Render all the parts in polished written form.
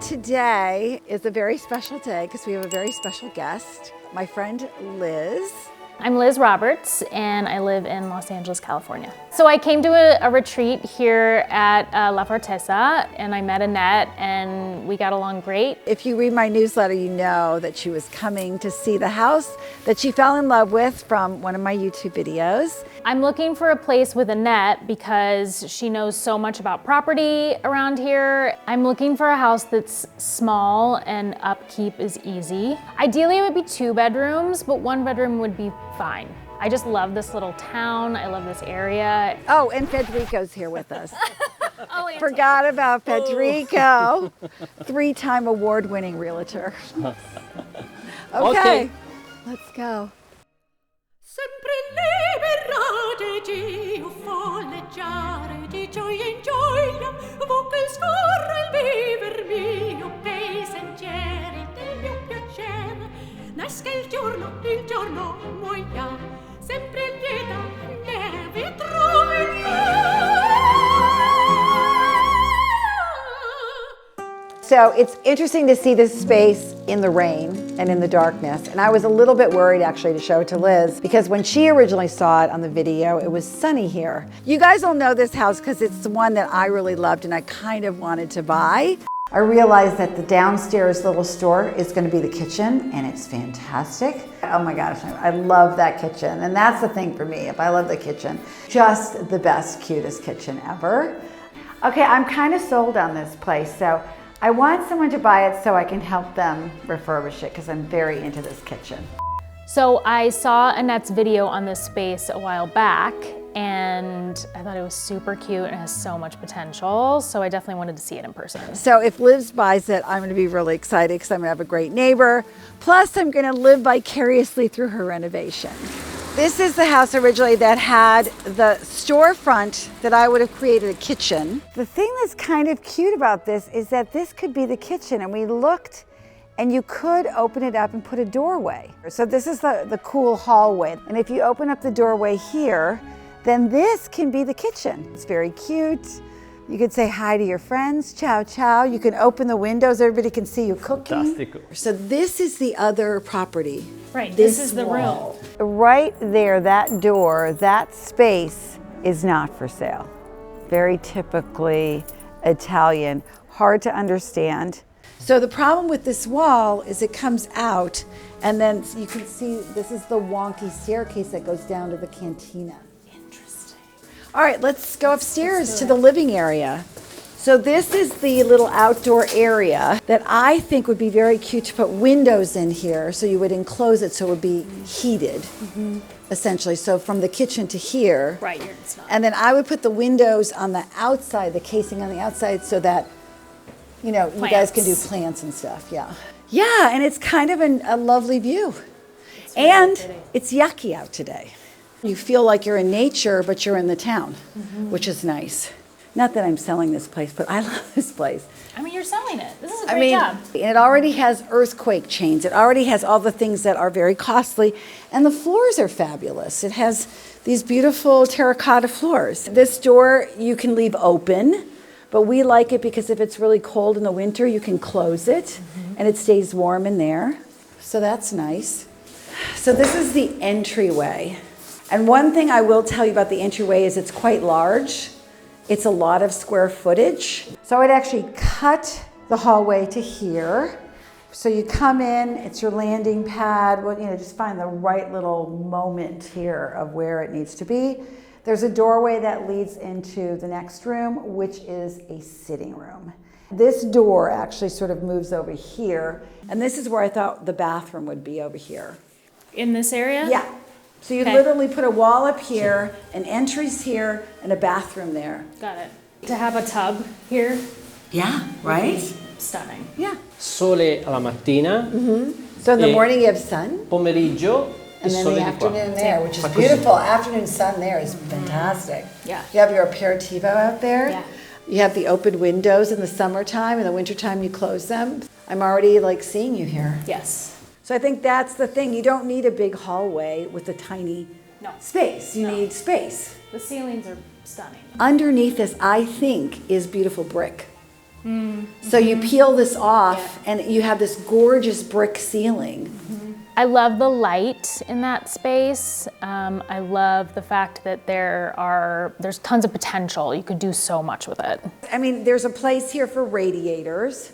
Today is a very special day because we have a very special guest, my friend Liz. I'm Liz Roberts and I live in Los Angeles, California. So I came to a retreat here at La Fortezza and I met Annette and we got along great. If you read my newsletter, you know that she was coming to see the house that she fell in love with from one of my YouTube videos. I'm looking for a place with Annette because she knows so much about property around here. I'm looking for a house that's small and upkeep is easy. Ideally it would be 2 bedrooms, but 1 bedroom would be fine. I just love this little town. I love this area. Oh, and Federico's here with us. Forgot about Federico, 3-time award-winning realtor. Okay, let's go. Sempre liberate Dio folleggiare di gioia in gioia, ovunque scorre il viver mio, pei sentieri del mio piacere. Nasca il giorno muoia, sempre lieta neve troverà. So it's interesting to see this space in the rain and in the darkness. And I was a little bit worried actually to show it to Liz because when she originally saw it on the video, it was sunny here. You guys will know this house because it's the one that I really loved and I kind of wanted to buy. I realized that the downstairs little store is going to be the kitchen and it's fantastic. Oh my gosh, I love that kitchen. And that's the thing for me, if I love the kitchen. Just the best, cutest kitchen ever. Okay, I'm kind of sold on this place. So I want someone to buy it so I can help them refurbish it because I'm very into this kitchen. So I saw Annette's video on this space a while back and I thought it was super cute and has so much potential. So I definitely wanted to see it in person. So if Liz buys it, I'm going to be really excited because I'm going to have a great neighbor. Plus I'm going to live vicariously through her renovation. This is the house originally that had the storefront that I would have created a kitchen. The thing that's kind of cute about this is that this could be the kitchen and we looked and you could open it up and put a doorway. So this is the cool hallway. And if you open up the doorway here, then this can be the kitchen. It's very cute. You could say hi to your friends, ciao, ciao. You can open the windows, everybody can see you cooking. Fantastico. So this is the other property. Right, this is the room. Right there, that door, that space is not for sale. Very typically Italian, hard to understand. So the problem with this wall is it comes out and then you can see this is the wonky staircase that goes down to the cantina. Interesting. All right, let's go upstairs to the living area. So this is the little outdoor area that I think would be very cute to put windows in here so you would enclose it so it would be heated, essentially. So from the kitchen to here. Right, it's not. And then I would put the windows on the outside, the casing on the outside so that, you know, you guys can do plants and stuff, yeah. Yeah, and it's kind of a lovely view. And it's yucky out today. You feel like you're in nature, but you're in the town, which is nice. Not that I'm selling this place, but I love this place. I mean, you're selling it. This is a great job. It already has earthquake chains. It already has all the things that are very costly. And the floors are fabulous. It has these beautiful terracotta floors. This door you can leave open, but we like it because if it's really cold in the winter, you can close it and it stays warm in there. So that's nice. So this is the entryway. And one thing I will tell you about the entryway is it's quite large. It's a lot of square footage. So I'd actually cut the hallway to here. So you come in, it's your landing pad. Well, you know, just find the right little moment here of where it needs to be. There's a doorway that leads into the next room, which is a sitting room. This door actually sort of moves over here. And this is where I thought the bathroom would be over here. In this area? Yeah. So you literally put a wall up here, an entry's here, and a bathroom there. Got it. To have a tub here? Yeah, right? Stunning. Yeah. Sole alla mattina. So in the morning you have sun, Pomeriggio and then sole the di qua. afternoon there, which is beautiful. Afternoon sun there is fantastic. Yeah. You have your aperitivo out there. Yeah. You have the open windows in the summertime. In the wintertime you close them. I'm already like seeing you here. Yes. So I think that's the thing. You don't need a big hallway with a tiny space. You need space. The ceilings are stunning. Underneath this, I think, is beautiful brick. So you peel this off and you have this gorgeous brick ceiling. I love the light in that space. I love the fact that there's tons of potential. You could do so much with it. I mean, there's a place here for radiators.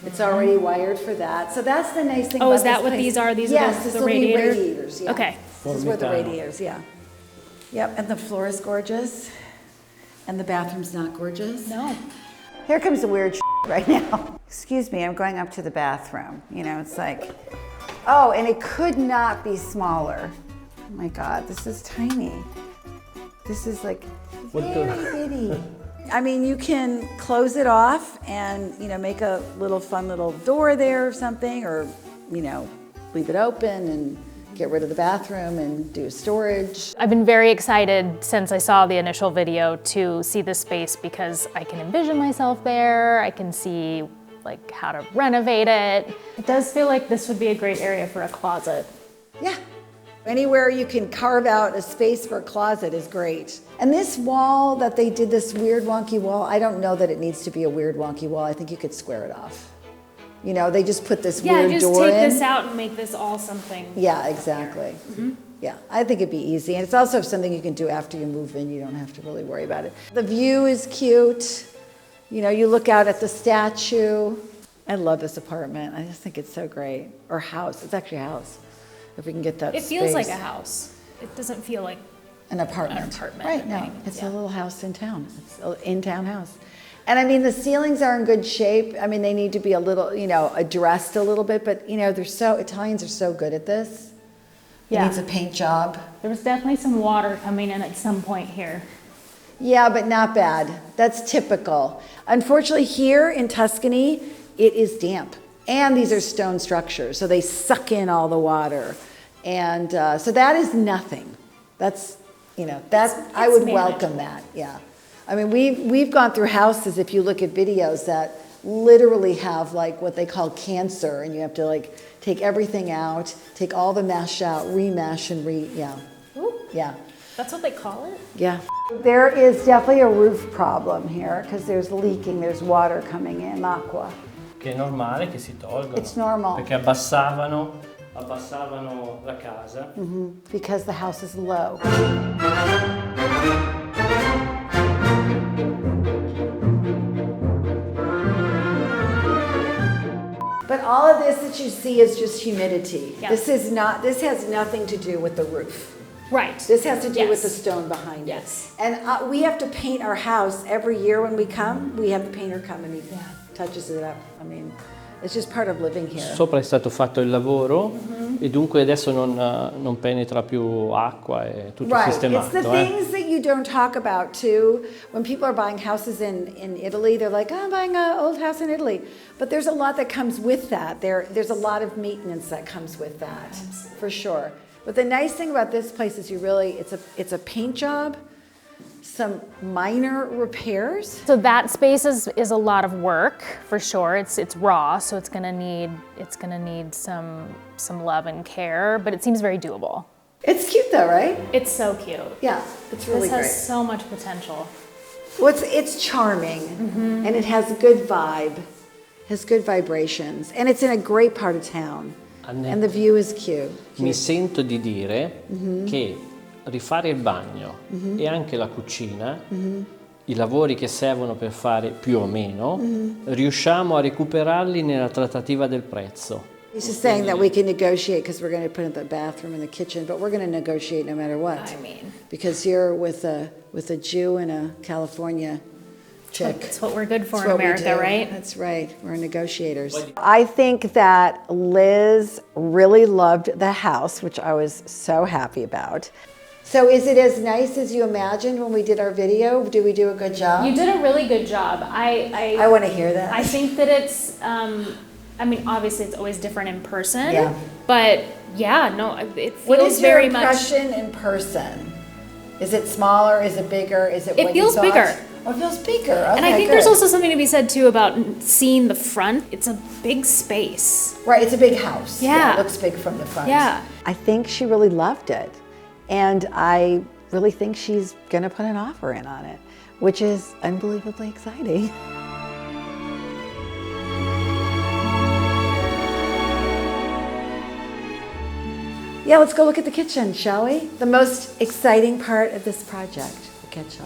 It's already wired for that. So that's the nice thing about is that this what place. these are? These yes, are this the will be radiator? radiators. Yeah. Okay. This is where the Fortezza. radiators, yeah. Yep, and the floor is gorgeous. And the bathroom's not gorgeous. No. Here comes the weird right now. Excuse me, I'm going up to the bathroom. You know, it's like, oh, and it could not be smaller. Oh my God, this is tiny. This is like very bitty. I mean, you can close it off and, you know, make a fun little door there or something, or, you know, leave it open and get rid of the bathroom and do storage. I've been very excited since I saw the initial video to see this space because I can envision myself there. I can see like how to renovate it. It does feel like this would be a great area for a closet. Yeah. Anywhere you can carve out a space for a closet is great. And this wall that they did, this weird wonky wall, I don't know that it needs to be a weird wonky wall. I think you could square it off. You know, they just put this weird just door take in. this out and make this all something. Yeah, exactly. Yeah, I think it'd be easy. And it's also something you can do after you move in. You don't have to really worry about it. The view is cute. You know, you look out at the statue. I love this apartment. I just think it's so great. Or house. It's actually a house. If we can get that It feels like space. a house. It doesn't feel like An apartment. An apartment, Right, I no, think, it's yeah. a little house in town. It's an in-town house. And I mean, the ceilings are in good shape. I mean, they need to be a little, you know, addressed a little bit, but you know, Italians are so good at this. It Yeah. needs a paint job. there was definitely some water coming in at some point here. Yeah, but not bad. That's typical. Unfortunately, here in Tuscany, it is damp. And these are stone structures, so they suck in all the water. And so that is nothing. That's, you know, I would welcome that, yeah. I mean, we've gone through houses, if you look at videos, that literally have like what they call cancer, and you have to like take everything out, take all the mesh out, remesh and yeah. Ooh, Yeah. that's what they call it? Yeah. There is definitely a roof problem here because there's leaking, there's water coming in, l'acqua. Che è normale che si tolgono. It's normal. Perché abbassavano la casa. Because the house is low. But all of this that you see is just humidity. Yeah. This has nothing to do with the roof. Right. This has to do with Yes. the stone behind Yes. it. And we have to paint our house every year when we come. We have the painter come and he touches it up. I mean, it's just part of living here. Sopra è stato fatto il lavoro e dunque adesso non penetra più acqua, è tutto Right. sistemato. It's the things that you don't talk about too. When people are buying houses in Italy, they're like, oh, I'm buying an old house in Italy. But there's a lot that comes with that. There's a lot of maintenance that comes with that, for sure. But the nice thing about this place is it's a paint job, some minor repairs. So that space is a lot of work for sure. It's raw, so it's gonna need some love and care, but it seems very doable. It's cute though, right? It's so cute. Yeah, it's really This has great. so much potential. Well, it's charming, and it has a good vibe, has good vibrations, and it's in a great part of town. And the view is cute. Mi sento di dire che rifare il bagno e anche la cucina, i lavori che servono per fare più o meno, riusciamo a recuperarli nella trattativa del prezzo. He's just saying that we can negotiate because we're going to put in the bathroom and the kitchen, but we're going to negotiate no matter what. I mean, Because you're with a Jew and a California chick. it's what we're good for That's in what we America, do. right? That's right. We're negotiators. I think that Liz really loved the house, which I was so happy about. So is it as nice as you imagined when we did our video? Did we do a good job? You did a really good job. I want to hear that. I think that it's, I mean, obviously it's always different in person. Yeah. But yeah, no, it feels What is your very much. impression in person? Is it smaller? Is it bigger? Is it It what you feels thought? bigger. Oh, it feels bigger. Okay, And I think good. there's also something to be said too about seeing the front. It's a big space. Right, it's a big house. Yeah. It looks big from the front. Yeah. I think she really loved it. And I really think she's going to put an offer in on it, which is unbelievably exciting. Yeah, let's go look at the kitchen, shall we? The most exciting part of this project, the kitchen.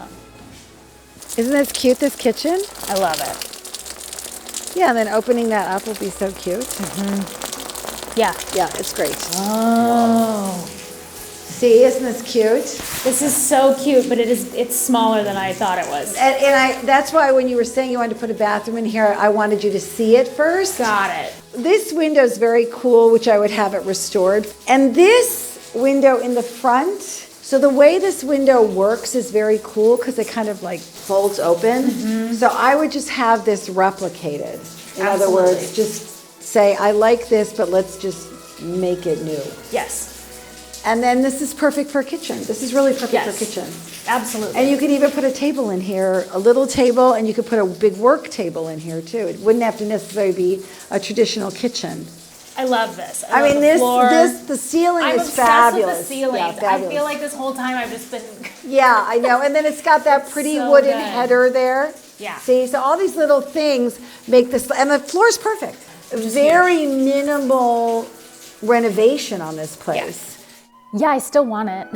Isn't this cute, this kitchen? I love it. Yeah, and then opening that up will be so cute. Yeah. Yeah, it's great. Oh. See, isn't this cute? This is so cute, but it's smaller than I thought it was. And that's why when you were saying you wanted to put a bathroom in here, I wanted you to see it first. Got it. This window is very cool, which I would have it restored. And this window in the front, so the way this window works is very cool because it kind of like folds open. So I would just have this replicated. In other words, just say, I like this, but let's just make it new. Yes. And then this is perfect for a kitchen. This is really perfect for a kitchen. Absolutely. And you could even put a table in here, a little table, and you could put a big work table in here too. It wouldn't have to necessarily be a traditional kitchen. I love this. I mean, the ceiling I'm is obsessed fabulous. with the ceilings. Yeah, fabulous. I feel like this whole time I've just been. Yeah, I know. And then it's got that pretty so wooden good. header there. Yeah. See, so all these little things make this, and the floor is perfect. Very minimal renovation on this place. Yeah, I still want it.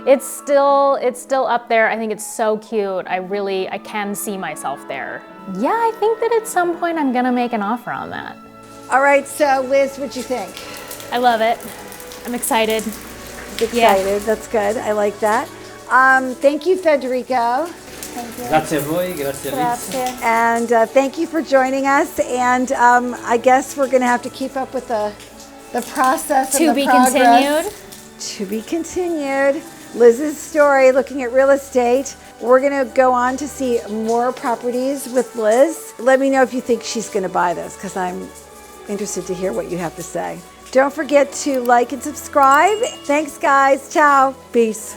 It's still up there. I think it's so cute. I can see myself there. Yeah, I think that at some point I'm gonna make an offer on that. All right, so Liz, what'd you think? I love it. I'm excited. Excited, Yeah. That's good. I like that. Thank you, Federico. Grazie a voi, grazie a Lizz. And thank you for joining us. And I guess we're going to have to keep up with the process To and the be progress. continued. To be continued. Lizz's story, looking at real estate. We're going to go on to see more properties with Liz. Let me know if you think she's going to buy this, because I'm interested to hear what you have to say. Don't forget to like and subscribe. Thanks, guys. Ciao. Peace.